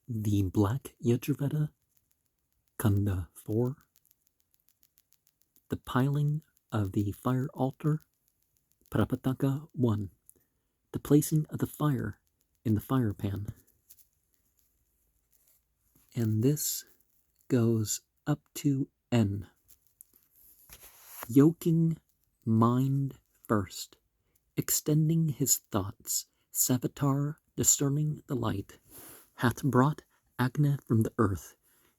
The Black Yajurveda, Kanda 4, the piling of the fire altar, Prapathaka 1, the placing of the fire in the fire pan. And this goes up to N. Yoking mind first, extending his thoughts, Savitar, discerning the light, hath brought Agna from the earth,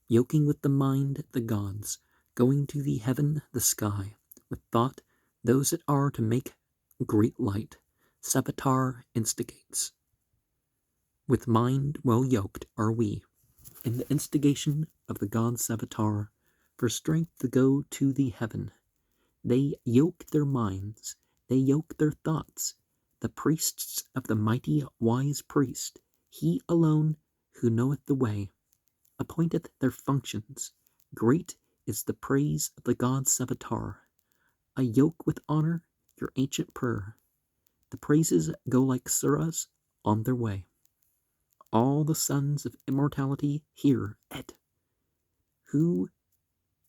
yoking with the mind the gods, going to the heaven, the sky, with thought those that are to make great light, Savitar instigates. With mind well yoked are we, in the instigation of the god Savitar, for strength to go to the heaven. They yoke their minds, they yoke their thoughts, the priests of the mighty wise priest, he alone who knoweth the way, appointeth their functions. Great is the praise of the god Savitar. I yoke with honor your ancient prayer. The praises go like surahs on their way. All the sons of immortality hear it, who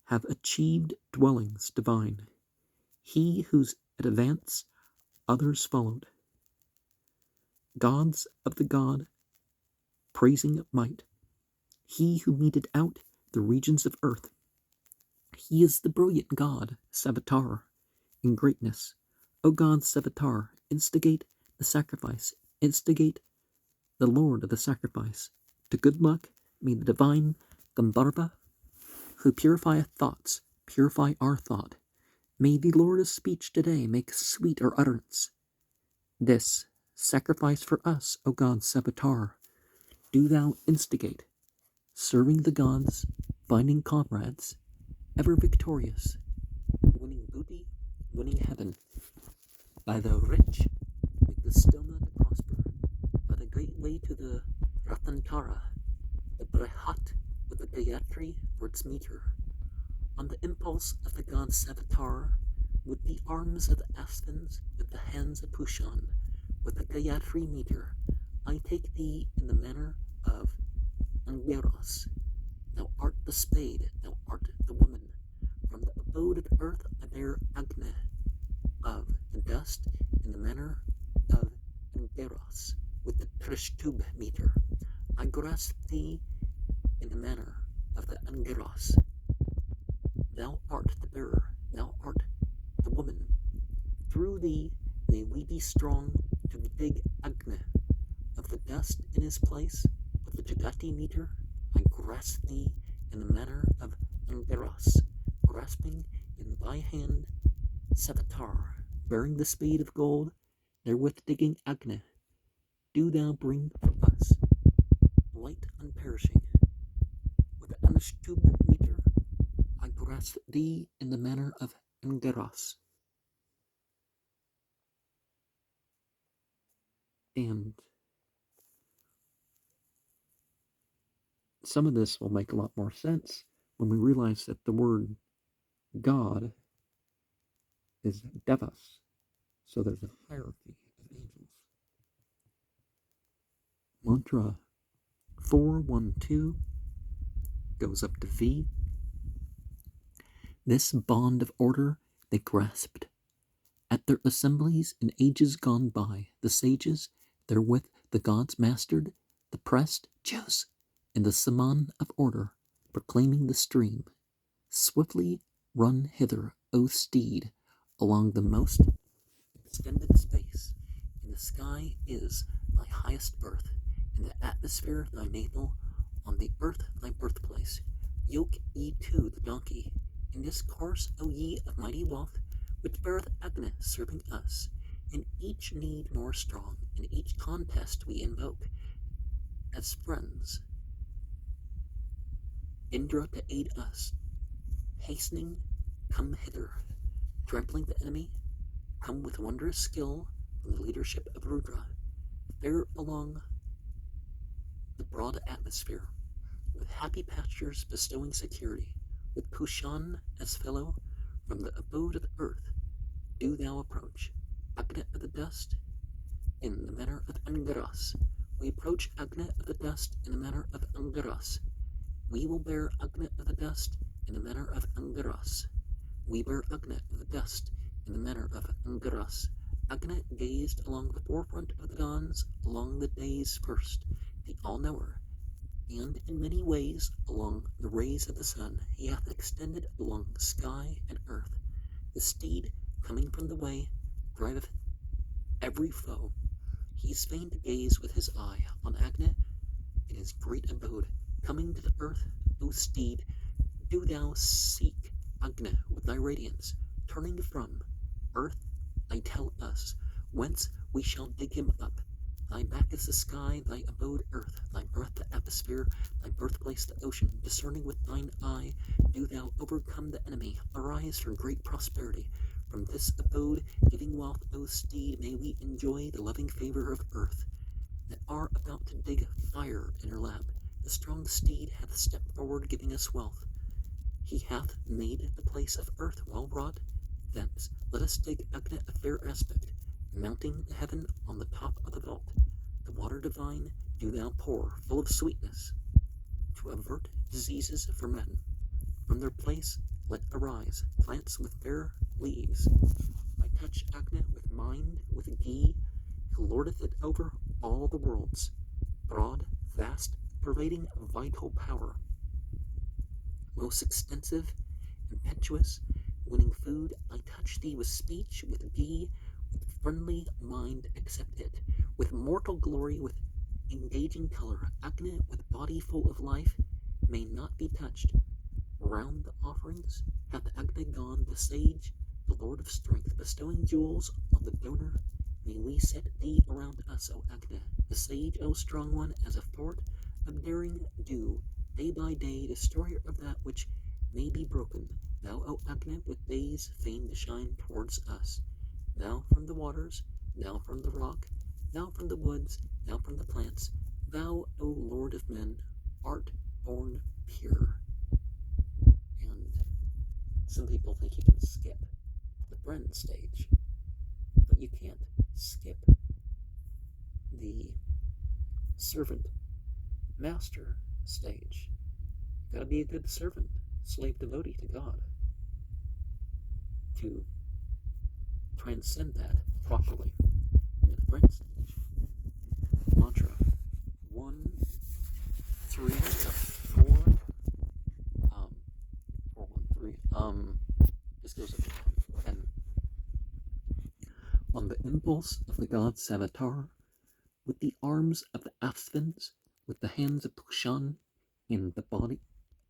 have achieved dwellings divine. He whose advance others followed. Gods of the god, praising might. He who meted out the regions of earth. He is the brilliant god, Savitar, in greatness. O god Savitar, instigate the sacrifice, instigate the Lord of the sacrifice. To good luck may the divine Gandharva, who purifieth thoughts, purify our thought. May the Lord of speech today make sweet our utterance. This sacrifice for us, O god Savitar, do thou instigate, serving the gods, finding comrades, ever victorious, winning booty, winning heaven. By the rich, make the stoma to prosper, by the great way to the Ratantara, the Brihat with the Gayatri for its meter. On the impulse of the god Savitar, with the arms of the Asvins, with the hands of Pushan, with the Gayatri meter, I take thee in the manner of Angeros. Thou art the spade, thou art the woman. From the abode of earth I bear Agna, of the dust in the manner of Angeros, with the Trishtub meter. I grasp thee in the manner of the Angeros. Thou art the bearer, thou art the woman. Through thee may we be strong to dig Agna. Of the dust in his place, with the Jagati meter, I grasp thee in the manner of Angeros, grasping in thy hand Savitar, bearing the spade of gold, therewith digging Agna. Do thou bring for us light unperishing. With the Anushtub meter, I grasp thee in the manner of Angeros. And some of this will make a lot more sense when we realize that the word God is Devas. So there's a hierarchy of angels. Mantra 412 goes up to V. This bond of order they grasped at their assemblies in ages gone by, the sages, therewith the gods mastered, the pressed Jews, in the Saman of order, proclaiming the stream. Swiftly run hither, O steed, along the most extended space. In the sky is thy highest birth, in the atmosphere thy navel, on the earth thy birthplace. Yoke ye to the donkey, in this course, O ye of mighty wealth, which beareth Agna serving us. In each need more strong, in each contest we invoke, as friends, Indra to aid us, hastening, come hither, trampling the enemy, come with wondrous skill from the leadership of Rudra, fare along the broad atmosphere, with happy pastures bestowing security, with Pushan as fellow, from the abode of the earth, do thou approach, Agna of the dust, in the manner of Angeros, We approach Agna of the dust in the manner of Angaras. We will bear Agna of the dust in the manner of Angaras. We bear Agna of the dust in the manner of Angaras. Agna gazed along the forefront of the gods, along the day's first, the all-knower, and in many ways along the rays of the sun he hath extended along sky and earth. The steed, coming from the way, driveth every foe. He is fain to gaze with his eye on Agna in his great abode. Coming to the earth, O steed, do thou seek Agna with thy radiance. Turning from earth, I tell us whence we shall dig him up. Thy back is the sky, thy abode earth, thy breath the atmosphere, thy birthplace the ocean. Discerning with thine eye, do thou overcome the enemy. Arise for great prosperity. From this abode, giving wealth, O steed, may we enjoy the loving favor of earth, that are about to dig fire in her lap. The strong steed hath stepped forward, giving us wealth. He hath made the place of earth well wrought. Thence let us dig Agna a fair aspect, mounting the heaven on the top of the vault. The water divine do thou pour, full of sweetness, to avert diseases for men. From their place let arise plants with fair leaves. I touch Agna with mind, with ghee, who lordeth it over all the worlds. Broad, vast, pervading, vital power, most extensive, impetuous, winning food. I touch thee with speech, with ghee, with friendly mind, accept it. With mortal glory, with engaging color, Agna with body full of life may not be touched. Round the offerings hath Agna gone, the sage, the lord of strength, bestowing jewels on the donor. May we set thee around us, O Agna, the sage, O strong one, as a fort of daring do, day by day, destroyer of that which may be broken. Thou, O Agna, with days fain to shine towards us. Thou from the waters, thou from the rock, thou from the woods, thou from the plants. Thou, O Lord of men, art born pure. And some people think you can skip the Bren stage, but you can't skip the servant master stage. You gotta be a good servant, slave devotee to God, to transcend that properly into the Bren stage. Mantra 1, 3, 4, 4, 1, 3, this goes up to 10. On the impulse of the god Savitar, with the arms of the Asvins, with the hands of Pushan, in the body,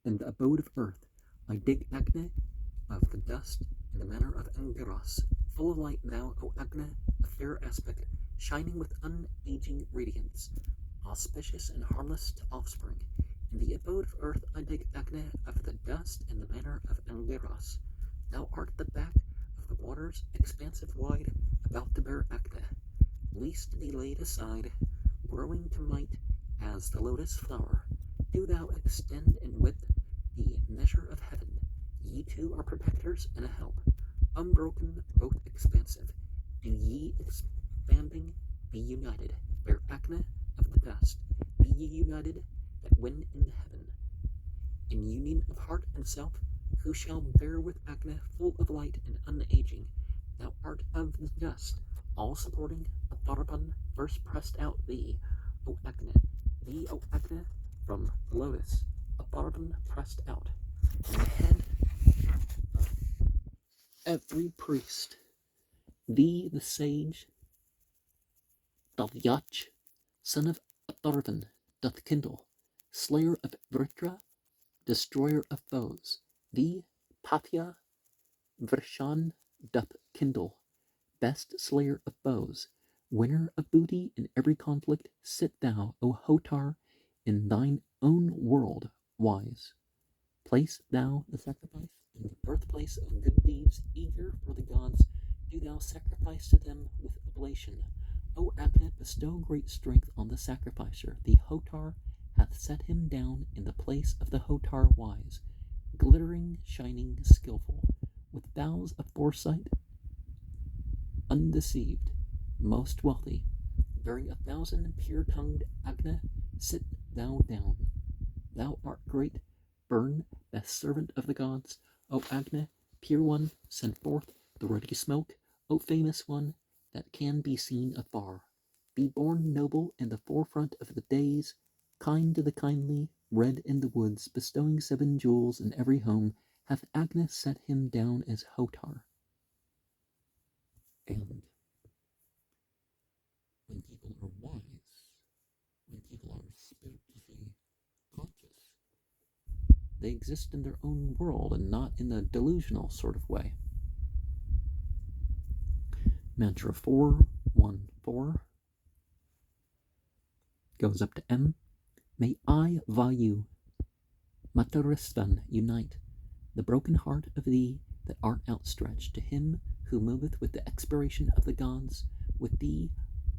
in the abode of earth, I dig Agna of the dust in the manner of Angaras. Full of light thou, O Agna, a fair aspect, shining with unaging radiance, auspicious and harmless to offspring. In the abode of earth I dig Agna of the dust in the manner of Angaras. Thou art the back of the waters, expansive wide, about to bear Agna, least to be laid aside, growing to might as the lotus flower. Do thou extend in width the measure of heaven. Ye two are protectors and a help, unbroken, both expansive. Do ye expanding be united, bear Agna of the dust. Be ye united that win in heaven. In union of heart and self, who shall bear with Agna full of light and unaging? Thou art of the dust, all supporting a Tharapan, first pressed out thee, O Agna. Thee, O Agna, from the lotus, a Tharapan pressed out. On the head of every priest, thee, the sage, Davyach, son of Atharvan, doth kindle, slayer of Vritra, destroyer of foes. Thee, Pathya, Vrishan, doth kindle, best slayer of foes, winner of booty in every conflict. Sit thou, O Hotar, in thine own world wise. Place thou the sacrifice in the birthplace of good deeds, eager for the gods. Do thou sacrifice to them with oblation. O Agna, bestow great strength on the sacrificer. The Hotar hath set him down in the place of the Hotar wise, glittering, shining, skillful, with vows of foresight, undeceived, most wealthy. Bearing 1,000 pure-tongued Agna, sit thou down. Thou art great, burn, best servant of the gods. O Agna, pure one, send forth the ruddy smoke. O famous one, that can be seen afar. Be born noble in the forefront of the days, kind to the kindly, red in the woods, bestowing 7 jewels in every home, hath Agnes set him down as Hotar. And when people are wise, when people are spiritually conscious, they exist in their own world and not in a delusional sort of way. Mantra 414 goes up to M. May I, Vayu, Mataristhan, unite the broken heart of thee that art outstretched to him who moveth with the expiration of the gods. With thee,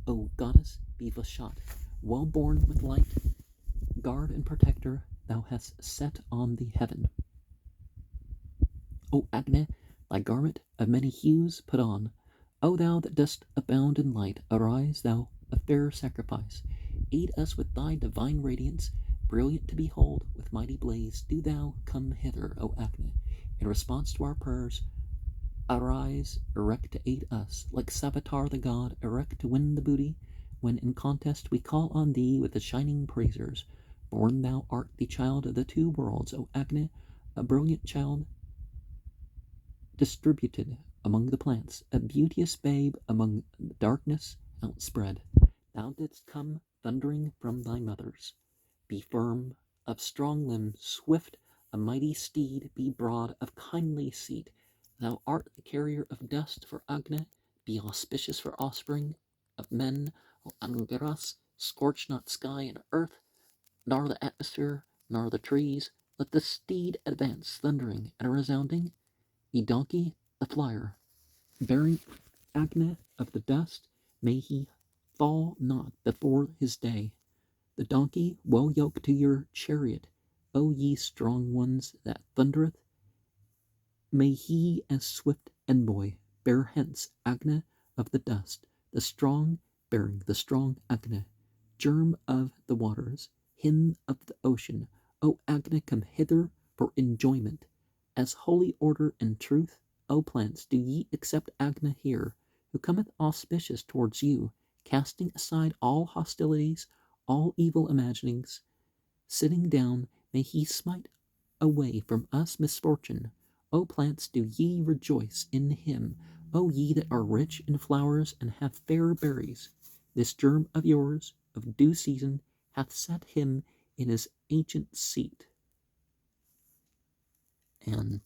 O goddess, be Vashat, well born with light, guard and protector, thou hast set on the heaven. O Agne, thy garment of many hues put on. O thou that dost abound in light, arise, thou a fairer sacrifice. Aid us with thy divine radiance, brilliant to behold, with mighty blaze. Do thou come hither, O Agne, in response to our prayers. Arise, erect to aid us, like Savitar the god, erect to win the booty. When in contest we call on thee with the shining praisers. Born thou art the child of the 2 worlds, O Agne, a brilliant child, distributed among the plants, a beauteous babe among the darkness outspread. Thou didst come thundering from thy mothers. Be firm, of strong limbs, swift, a mighty steed, be broad, of kindly seat. Thou art the carrier of dust for Agna, be auspicious for offspring of men. O Angaras, scorch not sky and earth, nor the atmosphere, nor the trees. Let the steed advance, thundering and resounding. The donkey, the flyer, bearing Agna of the dust, may he fall not before his day. The donkey well yoked to your chariot, O ye strong ones that thundereth, may he as swift envoy bear hence Agna of the dust, the strong bearing the strong Agna, germ of the waters, hymn of the ocean. O Agna, come hither for enjoyment. As holy order and truth, O plants, do ye accept Agna here, who cometh auspicious towards you, casting aside all hostilities, all evil imaginings. Sitting down, may he smite away from us misfortune. O plants, do ye rejoice in him, O ye that are rich in flowers and have fair berries. This germ of yours, of due season, hath set him in his ancient seat. And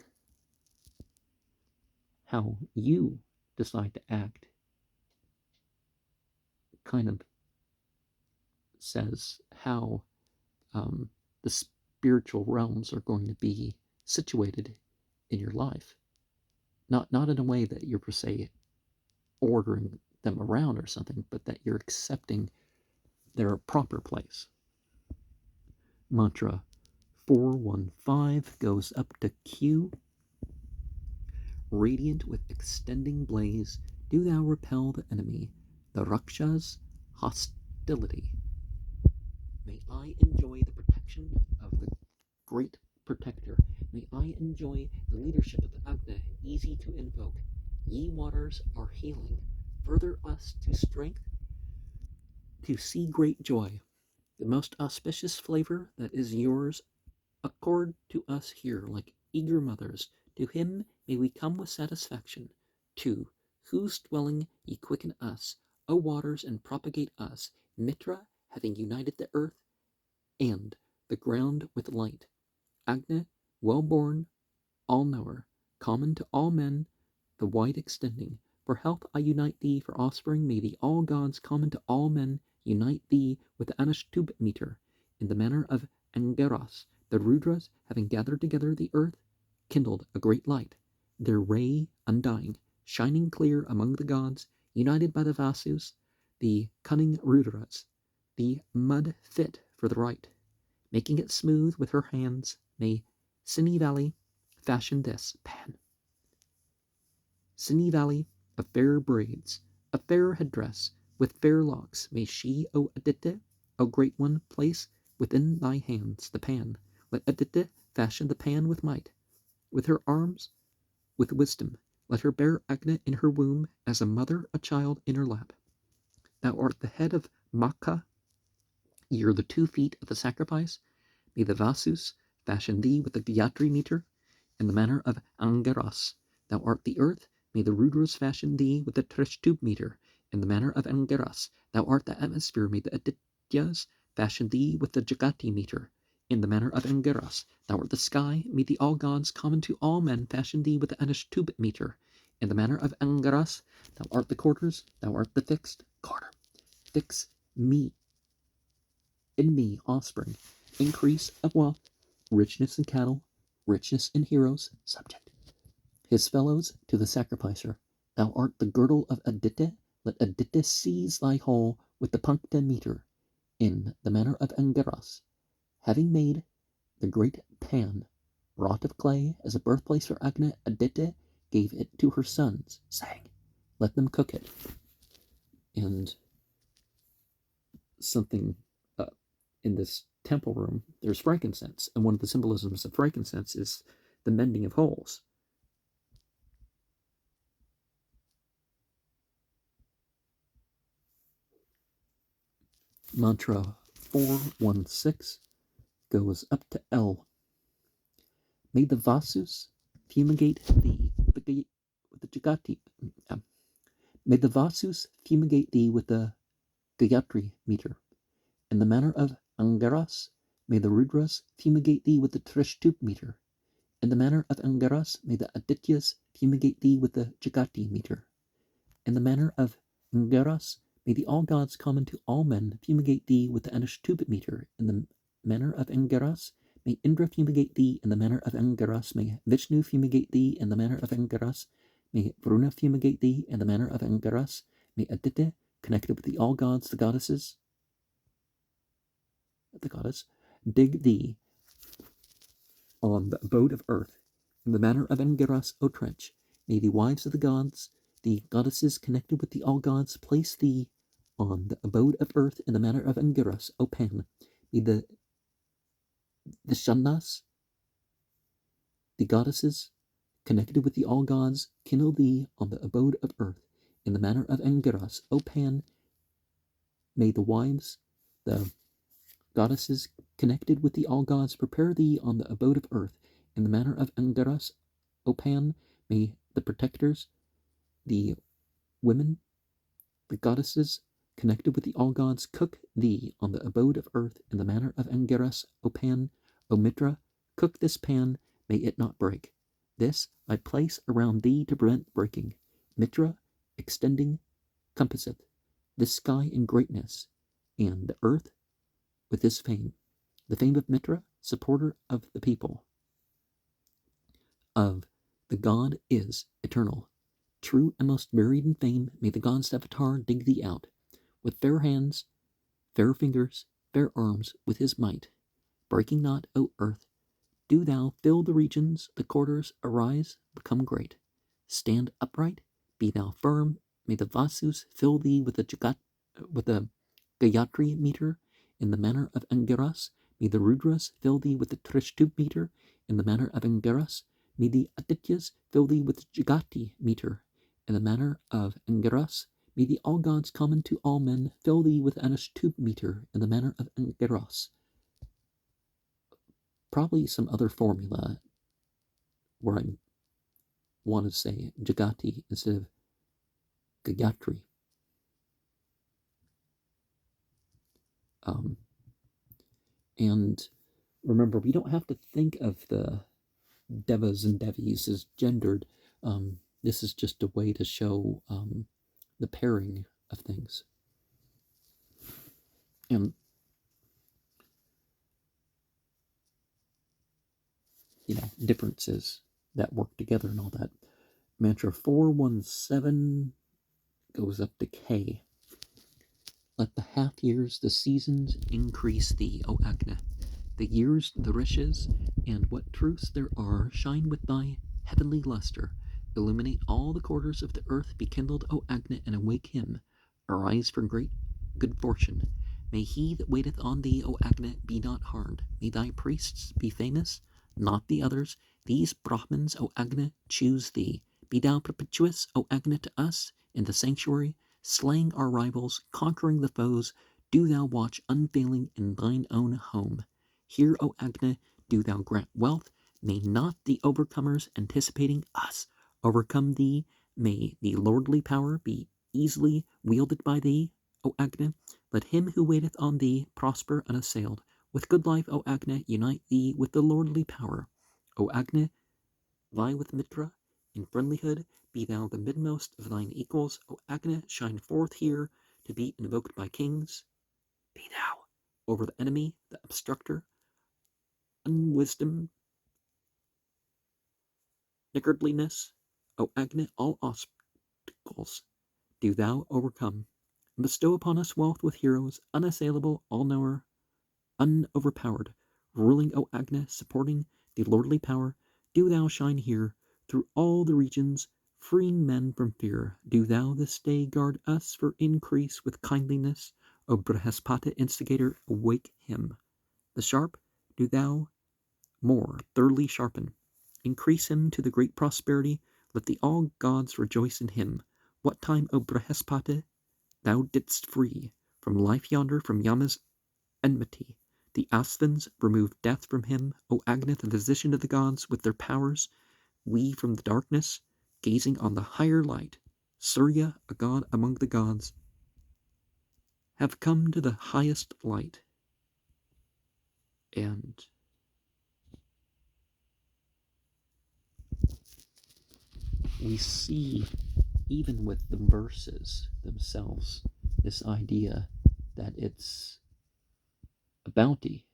how you decide to act kind of says how the spiritual realms are going to be situated in your life. Not in a way that you're, per se, ordering them around or something, but that you're accepting their proper place. Mantra 415 goes up to Q. Radiant with extending blaze, do thou repel the enemy, the Raksha's hostility. May I enjoy the protection of the great protector. May I enjoy the leadership of the Agna, easy to invoke. Ye waters are healing. Further us to strength, to see great joy. The most auspicious flavor that is yours, accord to us here like eager mothers. To him may we come with satisfaction. To whose dwelling ye quicken us, O waters, and propagate us, Mitra, having united the earth and the ground with light. Agna, well-born, all-knower, common to all men, the wide extending. For health I unite thee, for offspring may the all gods common to all men unite thee with the Anushtub meter. In the manner of Angaras, the Rudras, having gathered together the earth, kindled a great light, their ray undying, shining clear among the gods, united by the Vasus, the cunning Rudras, the mud fit for the right. Making it smooth with her hands, may Sini Valley fashion this pan. Sini Valley of fair braids, a fair headdress, With fair locks may she, O Aditya, O great one, place within thy hands the pan. Let Aditya fashion the pan with might. With her arms, with wisdom, let her bear Agni in her womb, as a mother a child in her lap. Thou art the head of Makha, ye are the 2 feet of the sacrifice. May the Vasus fashion thee with the Gayatri meter, in the manner of Angaras. Thou art the earth, may the Rudras fashion thee with the Trishtub meter, in the manner of Angaras. Thou art the atmosphere, may the Adityas fashion thee with the Jagati meter, in the manner of Angaras. Thou art the sky, may the all gods common to all men fashion thee with the Anushtub meter, in the manner of Angaras. Thou art the quarters, thou art the fixed quarter. Fix me, in me offspring, increase of wealth, richness in cattle, richness in heroes, subject. His fellows to the sacrificer. Thou art the girdle of Aditya, let Aditya seize thy hole with the Pankta meter, in the manner of Angaras. Having made the great pan, wrought of clay, as a birthplace for Agni, Aditya gave it to her sons, saying, let them cook it. And something in this temple room, there's frankincense, and one of the symbolisms of frankincense is the mending of holes. Mantra 416 goes up to L. May the Vasus fumigate thee with the Jagati. May the Vasus fumigate thee with the Gayatri meter. In the manner of Angaras, may the Rudras fumigate thee with the Trishtub meter. In the manner of Angaras, may the Adityas fumigate thee with the Jagati meter. In the manner of Angaras, may the all gods common to all men fumigate thee with the Anushtub meter. In the manner of Angaras, may Indra fumigate thee. In the manner of Angaras, may Vishnu fumigate thee. In the manner of Angaras, may Varuna fumigate thee. In the manner of Angaras, may Aditya, connected with the all gods, the goddess, dig thee on the abode of earth. In the manner of Angaras, O trench, may the wives of the gods, the goddesses connected with the all gods, place thee on the abode of earth. In the manner of Angaras, O pan, may the Shannas, the goddesses connected with the all gods, kindle thee on the abode of earth. In the manner of Angaras, O pan, may the wives, the goddesses connected with the all gods, prepare thee on the abode of earth. In the manner of Angaras, O pan, may the protectors, the women, the goddesses connected with the all gods, cook thee on the abode of earth. In the manner of Angaras, O pan, O Mitra, cook this pan, may it not break. This I place around thee to prevent breaking. Mitra, extending, compasseth this sky in greatness, and the earth with his fame. The fame of Mitra, supporter of the people, of the god is eternal. True and most varied in fame, may the god's avatar dig thee out. With fair hands, fair fingers, fair arms, with his might. Breaking not, O earth, do thou fill the regions, the quarters, arise, become great. Stand upright, be thou firm, may the Vasus fill thee with the Gayatri meter. In the manner of Angaras, may the Rudras fill thee with the Trishtub meter. In the manner of Angaras, may the Adityas fill thee with the Jagati meter. In the manner of Angaras, may the all gods common to all men fill thee with Anushtub meter. In the manner of Angaras. Probably some other formula where I want to say Jagati instead of Gayatri. And remember, we don't have to think of the devas and devis as gendered. This is just a way to show the pairing of things. And, differences that work together and all that. Mantra 417 goes up to K. Let the half years, the seasons increase thee, O Agni. The years, the riches, and what truths there are, shine with thy heavenly luster. Illuminate all the quarters of the earth, be kindled, O Agni, and awake him. arise for great good fortune. May he that waiteth on thee, O Agni, be not harmed. May thy priests be famous, not the others. These Brahmins, O Agni, choose thee. Be thou propitious, O Agni, to us in the sanctuary, slaying our rivals, conquering the foes. Do thou watch unfailing in thine own home. Here, O Agni, do thou grant wealth. May not the overcomers anticipating us overcome thee. May the lordly power be easily wielded by thee, O Agni. Let him who waiteth on thee prosper unassailed. With good life, O Agni, unite thee with the lordly power. O Agni, vie with Mitra in friendlyhood. Be thou the midmost of thine equals. O Agni, shine forth here to be invoked by kings. Be thou over the enemy, the obstructor, unwisdom, niggardliness. O Agni, all obstacles do thou overcome. Bestow upon us wealth with heroes, unassailable, all-knower, unoverpowered. Ruling, O Agni, supporting the lordly power, do thou shine here through all the regions, freeing men from fear. Do thou this day guard us for increase with kindliness. O Brihaspati, instigator, awake him. The sharp, do thou more thoroughly sharpen. Increase him to the great prosperity. Let the all gods rejoice in him. What time, O Brihaspati, thou didst free from life yonder, from Yama's enmity, the Asvins, remove death from him. O Agni, the physician of the gods, with their powers, we from the darkness, gazing on the higher light, Surya, a god among the gods, have come to the highest light. And we see, even with the verses themselves, this idea that it's a bounty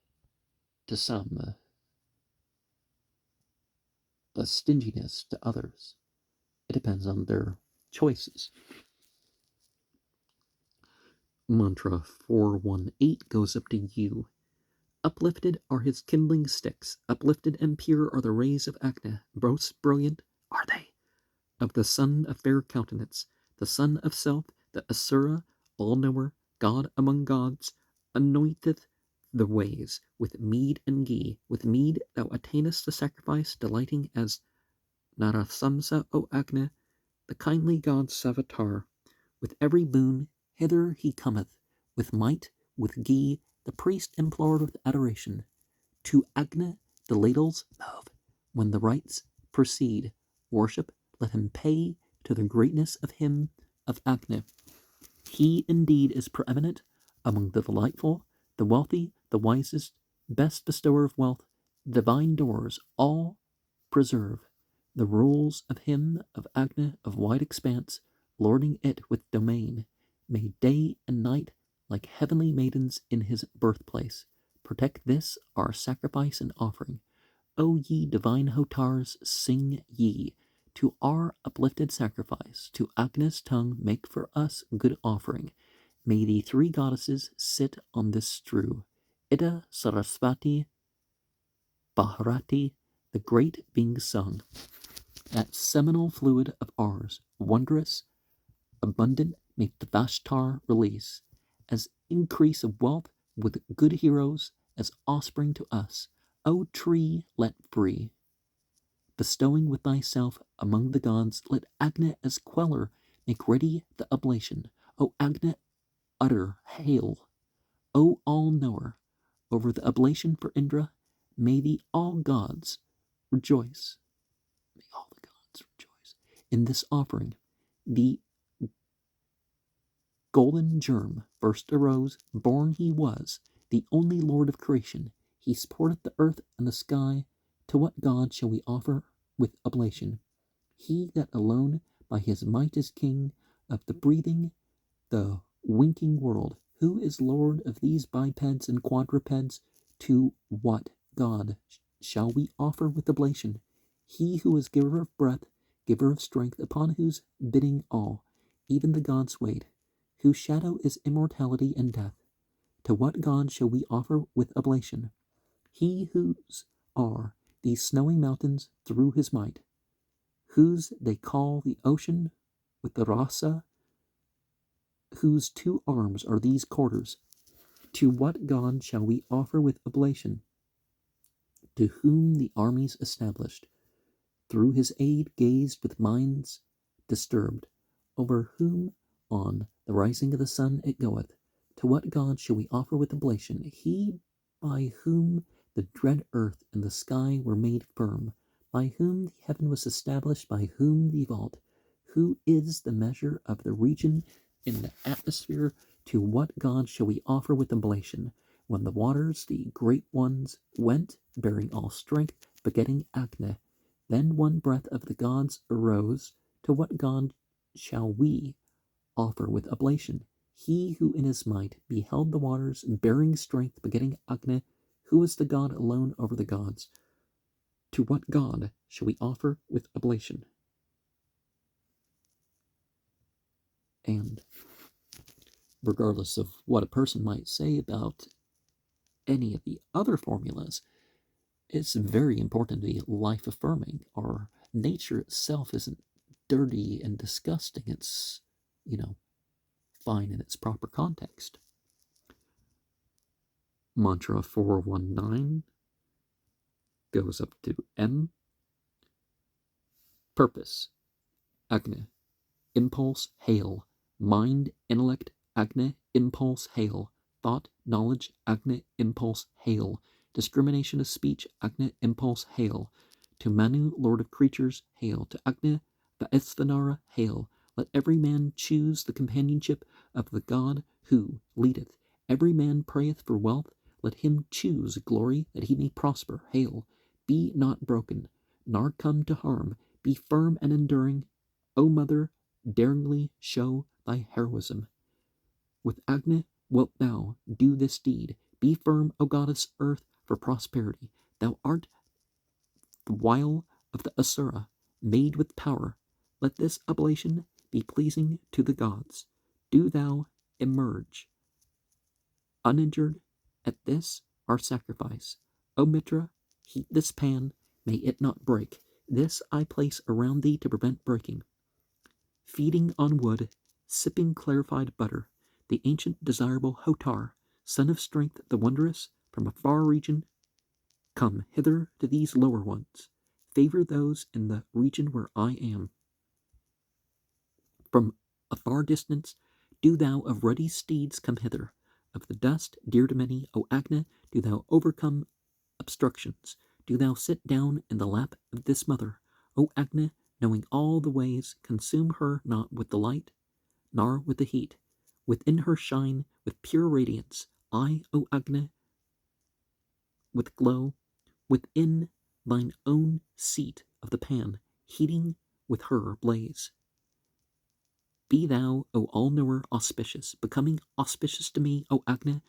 to some, a stinginess to others. It depends on their choices. Mantra 418 goes up to you. Uplifted are his kindling sticks, uplifted and pure are the rays of Agni. Most brilliant are they of the son of fair countenance, the son of self, the Asura, all-knower, god among gods, anointeth the ways with mead and ghee. With mead thou attainest the sacrifice, delighting as Narasamsa, O Agni, the kindly god Savitar. With every boon hither he cometh, with might, with ghee, the priest implored with adoration. To Agni the ladles move, when the rites proceed. Worship, let him pay to the greatness of him of Agni. He indeed is preeminent among the delightful, the wealthy, the wisest, best bestower of wealth. Divine doors all preserve the rules of him of Agni of wide expanse, lording it with domain. May day and night, like heavenly maidens in his birthplace, protect this our sacrifice and offering. O ye divine hotars, sing ye. To our uplifted sacrifice, to Agni's tongue make for us good offering. May the three goddesses sit on this strew. Ida, Sarasvati, Bharati, the great being sung. That seminal fluid of ours, wondrous, abundant, make the Vashtar release, as increase of wealth with good heroes, as offspring to us. O tree, let free. Bestowing with thyself among the gods, let Agni as queller make ready the oblation. O Agni, utter hail. O all-knower, over the oblation for Indra, may the all gods rejoice. May all the gods rejoice in this offering. The golden germ first arose, born he was, the only lord of creation. He supporteth the earth and the sky. To what god shall we offer with oblation? He that alone by his might is king of the breathing, the winking world. Who is lord of these bipeds and quadrupeds? To what god shall we offer with oblation? He who is giver of breath, giver of strength, upon whose bidding all, even the gods wait, whose shadow is immortality and death. To what god shall we offer with oblation? He whose are these snowy mountains through his might, whose they call the ocean with the rasa whose two arms are these quarters? To what god shall we offer with oblation? To whom the armies established, through his aid gazed with minds disturbed, over whom on the rising of the sun it goeth. To what god shall we offer with oblation? He by whom the dread earth and the sky were made firm, by whom the heaven was established, by whom the vault, who is the measure of the region in the atmosphere. To what god shall we offer with oblation? When the waters, the great ones, went, bearing all strength, begetting Agni, then one breath of the gods arose. To what god shall we offer with oblation? He who in his might beheld the waters, bearing strength, begetting Agni, who is the god alone over the gods. To what god shall we offer with oblation? And regardless of what a person might say about any of the other formulas, it's very important to be life-affirming. Our nature itself isn't dirty and disgusting. It's, fine in its proper context. Mantra 419 goes up to M. Purpose, Agni. Impulse, hail. Mind, intellect, Agni. Impulse, hail. Thought, knowledge, Agni. Impulse, hail. Discrimination of speech, Agni. Impulse, hail. To Manu, lord of creatures, hail. To Agni, Vaisvanara, hail. Let every man choose the companionship of the god who leadeth. Every man prayeth for wealth. Let him choose glory that he may prosper. Hail. Be not broken, nor come to harm. Be firm and enduring. O mother, daringly show thy heroism. With Agni wilt thou do this deed. Be firm, O goddess earth, for prosperity. Thou art the wile of the Asura, made with power. Let this oblation be pleasing to the gods. Do thou emerge uninjured at this our sacrifice. O Mitra, heat this pan, may it not break. This I place around thee to prevent breaking. Feeding on wood, sipping clarified butter, the ancient desirable Hotar, son of strength, the wondrous, from a far region, come hither to these lower ones. Favor those in the region where I am. From a far distance, do thou of ruddy steeds come hither. Of the dust, dear to many, O Agni, do thou overcome obstructions. Do thou sit down in the lap of this mother. O Agni, knowing all the ways, consume her not with the light, nor with the heat. Within her shine with pure radiance. I, O Agni, with glow, within thine own seat of the pan, heating with her blaze. Be thou, O all-knower, auspicious, becoming auspicious to me, O Agni.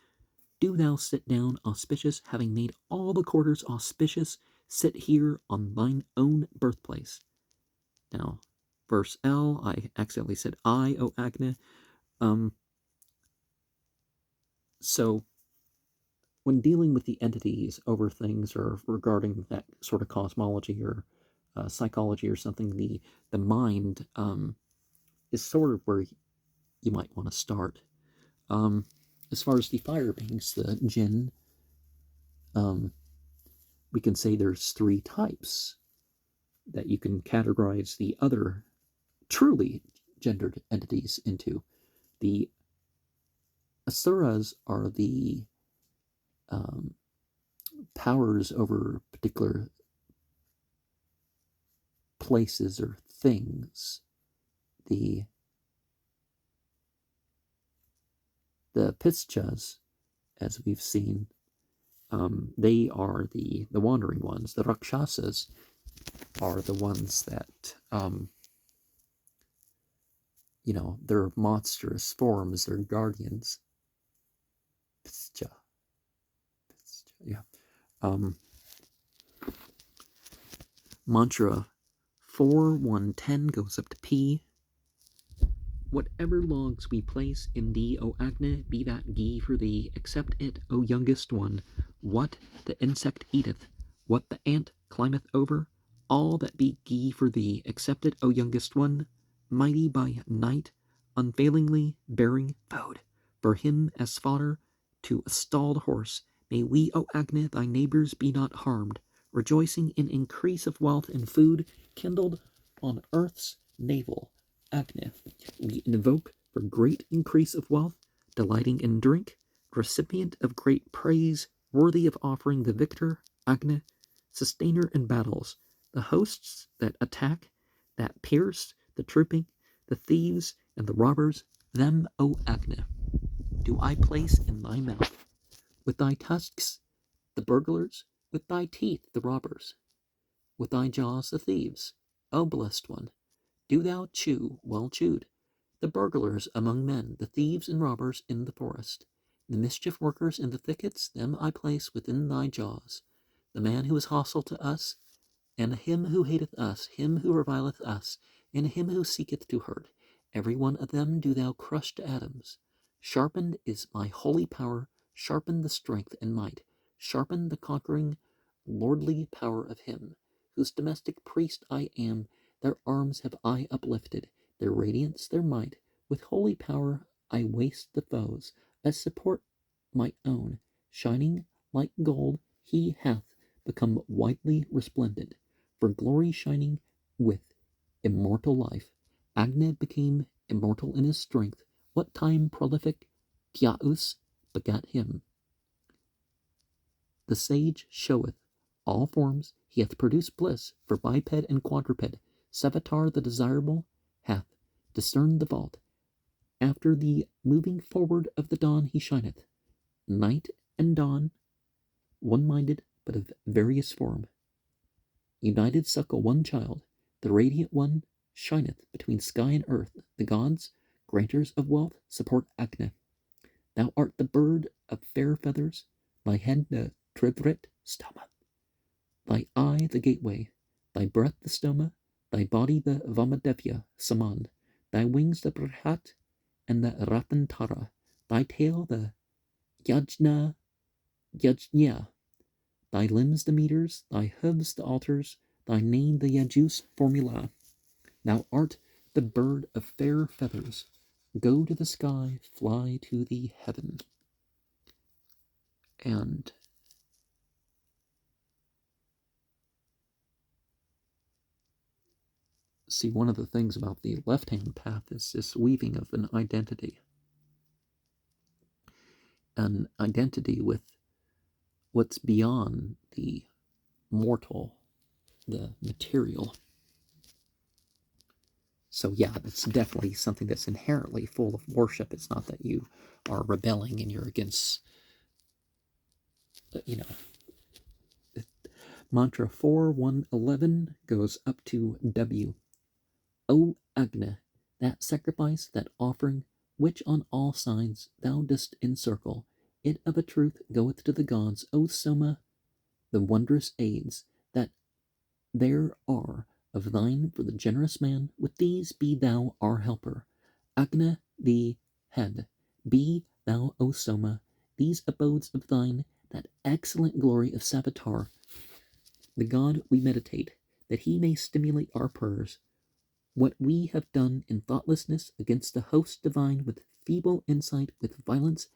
Do thou sit down auspicious, having made all the quarters auspicious, sit here on thine own birthplace. Now, verse L, I accidentally said I, O Agni. So, when dealing with the entities over things or regarding that sort of cosmology or psychology or something, the mind is sort of where you might want to start. As far as the fire beings, the jinn, we can say there's three types that you can categorize the other truly gendered entities into. The Asuras are the powers over particular places or things. The Pischas, as we've seen, they are the wandering ones. The Rakshasas are the ones that, they're monstrous forms, they're guardians. Pischa. Yeah. Mantra 4110 goes up to P. Whatever logs we place in thee, O Agni, be that ghee for thee. Accept it, O youngest one. What the insect eateth, what the ant climbeth over, all that be ghee for thee. Accept it, O youngest one. Mighty by night, unfailingly bearing food for him as fodder to a stalled horse. May we, O Agni, thy neighbors, be not harmed, rejoicing in increase of wealth and food kindled on earth's navel. Agni, we invoke for great increase of wealth, delighting in drink, recipient of great praise, worthy of offering the victor, Agni, sustainer in battles, the hosts that attack, that pierce, the trooping, the thieves, and the robbers, them, O Agni, do I place in thy mouth. With thy tusks, the burglars, with thy teeth, the robbers, with thy jaws, the thieves. O blessed one, do thou chew well chewed the burglars among men, the thieves and robbers in the forest, the mischief workers in the thickets, them I place within thy jaws. The man who is hostile to us, and him who hateth us, him who revileth us, and him who seeketh to hurt, every one of them do thou crush to atoms. Sharpened is my holy power, sharpen the strength and might, sharpen the conquering lordly power of him, whose domestic priest I am. Their arms have I uplifted, their radiance, their might. With holy power I waste the foes, as support my own. Shining like gold, he hath become widely resplendent, for glory shining with immortal life. Agni became immortal in his strength. What time prolific Tiaus begat him. The sage showeth all forms, he hath produced bliss for biped and quadruped. Savitar the desirable hath discerned the vault. After the moving forward of the dawn he shineth. Night and dawn, one-minded, but of various form. United suckle one child. The radiant one shineth between sky and earth. The gods, granters of wealth, support Agni. Thou art the bird of fair feathers, thy head the trivrit stoma, thy eye the gateway, thy breath the stoma, thy body the Vamadevya Saman, thy wings the Brihat and the Ratantara, thy tail the Yajna, thy limbs the meters, thy hooves the altars, thy name the Yajus formula. Thou art the bird of fair feathers. Go to the sky, fly to the heaven. And see, one of the things about the left-hand path is this weaving of an identity with what's beyond the mortal, the material. So yeah, that's definitely something that's inherently full of worship. It's not that you are rebelling and you're against, Mantra 4.1.11 goes up to W. O Agni, that sacrifice, that offering, which on all sides thou dost encircle, it of a truth goeth to the gods. O Soma, the wondrous aids that there are of thine for the generous man, with these be thou our helper. Agni, the head, be thou, O Soma, these abodes of thine, that excellent glory of Savitar, the God we meditate, that he may stimulate our prayers. What we have done in thoughtlessness against the host divine, with feeble insight, with violence,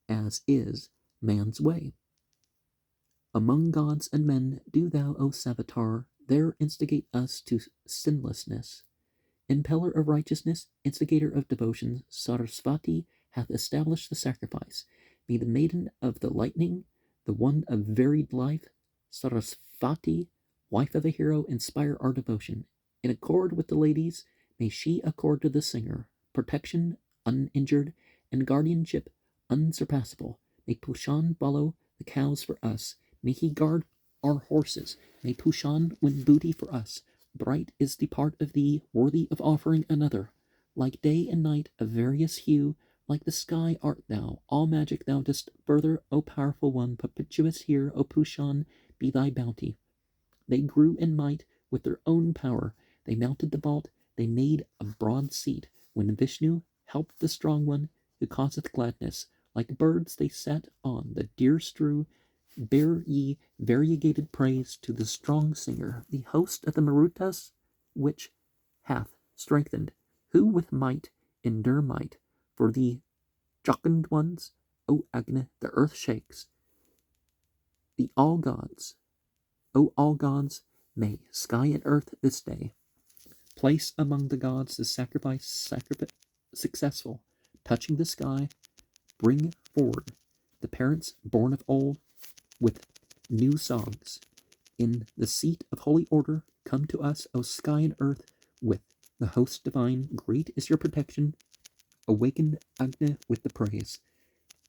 as is man's way. Among gods and men, do thou, O Savitar, there instigate us to sinlessness. Impeller of righteousness, instigator of devotion, Sarasvati hath established the sacrifice. Be the maiden of the lightning, the one of varied life, Sarasvati, wife of a hero, inspire our devotion. In accord with the ladies, may she accord to the singer protection uninjured and guardianship unsurpassable. May Pushan follow the cows for us. May he guard our horses. May Pushan win booty for us. Bright is the part of thee, worthy of offering another. Like day and night, of various hue, like the sky art thou. All magic thou dost further, O powerful one. Perpetuous here, O Pushan, be thy bounty. They grew in might with their own power. They mounted the vault, they made a broad seat. When Vishnu helped the strong one, who causeth gladness, like birds they sat on the deer strew. Bear ye variegated praise to the strong singer, the host of the Marutas, which hath strengthened, who with might endure might. For the jocund ones, O Agni, the earth shakes. The all gods, O all gods, may sky and earth this day place among the gods the sacrifice successful, touching the sky, bring forward the parents born of old with new songs. In the seat of holy order, come to us, O sky and earth, with the host divine. Great is your protection. Awaken Agni with the praise.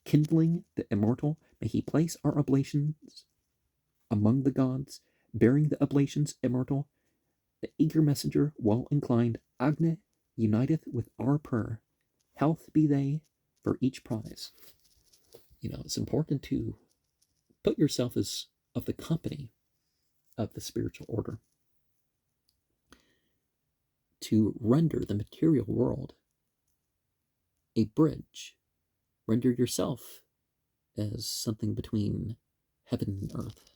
Kindling the immortal, may he place our oblations among the gods, bearing the oblations immortal. The eager messenger, well inclined, Agni, uniteth with our prayer. Health be they for each prize. It's important to put yourself as of the company of the spiritual order, to render the material world a bridge. Render yourself as something between heaven and earth.